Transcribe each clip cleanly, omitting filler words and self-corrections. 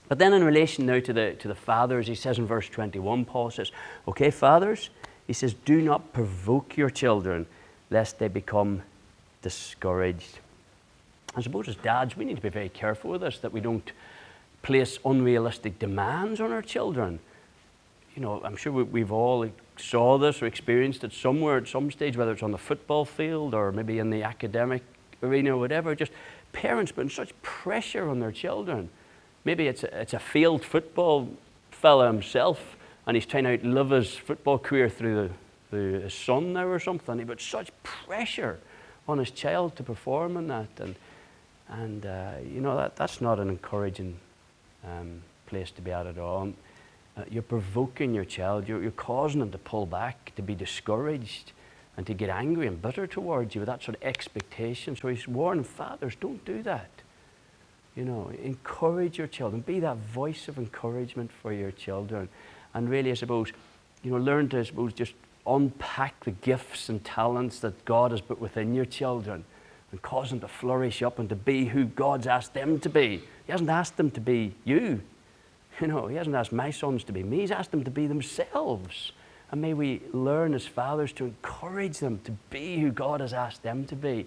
But then in relation now to the fathers, he says in verse 21, Paul says, okay, fathers, he says, do not provoke your children, lest they become discouraged. I suppose as dads, we need to be very careful with this, that we don't place unrealistic demands on our children. You know, I'm sure we've all saw this or experienced it somewhere at some stage, whether it's on the football field or maybe in the academic arena or whatever, just parents putting such pressure on their children. Maybe it's a failed football fella himself, and he's trying to outlive his football career through his son now or something. He put such pressure on his child to perform in that, and you know, that's not an encouraging place to be at all. You're provoking your child. You're causing them to pull back, to be discouraged, and to get angry and bitter towards you with that sort of expectation. So he's warning fathers, don't do that. You know, encourage your children. Be that voice of encouragement for your children. And really, I suppose, you know, learn to, I suppose, just unpack the gifts and talents that God has put within your children and cause them to flourish up and to be who God's asked them to be. He hasn't asked them to be you. You know, he hasn't asked my sons to be me. He's asked them to be themselves. And may we learn as fathers to encourage them to be who God has asked them to be.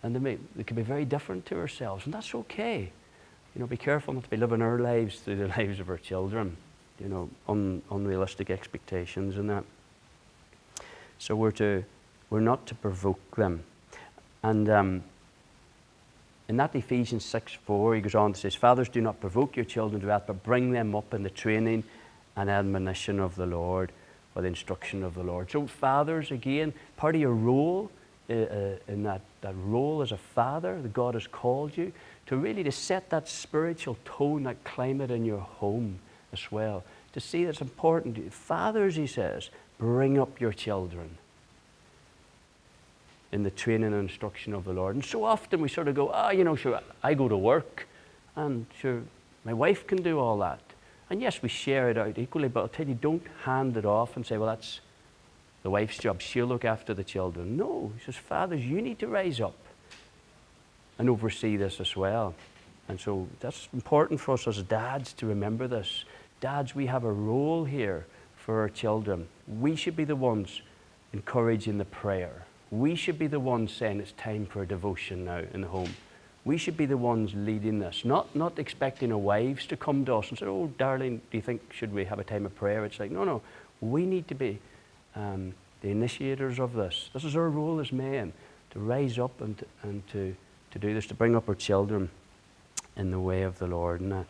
And they can be very different to ourselves, and that's okay. You know, be careful not to be living our lives through the lives of our children. You know, unrealistic expectations and that. So we're not to provoke them. And in that Ephesians 6:4, he goes on to say, fathers, do not provoke your children to wrath, but bring them up in the training and admonition of the Lord, or the instruction of the Lord. So fathers, again, part of your role in that role as a father that God has called you, to really to set that spiritual tone, that climate in your home as well. To see that's important. Fathers, he says, bring up your children in the training and instruction of the Lord. And so often we sort of go, you know, sure, I go to work, and sure, my wife can do all that. And yes, we share it out equally, but I'll tell you, don't hand it off and say, well, that's the wife's job. She'll look after the children. No, he says, fathers, you need to rise up and oversee this as well. And so that's important for us as dads to remember this. Dads, we have a role here for our children. We should be the ones encouraging the prayer. We should be the ones saying it's time for a devotion now in the home. We should be the ones leading this, not expecting our wives to come to us and say, oh, darling, do you think should we have a time of prayer? It's like, no, we need to be the initiators of this. This is our role as men, to rise up and to do this, to bring up our children in the way of the Lord and that.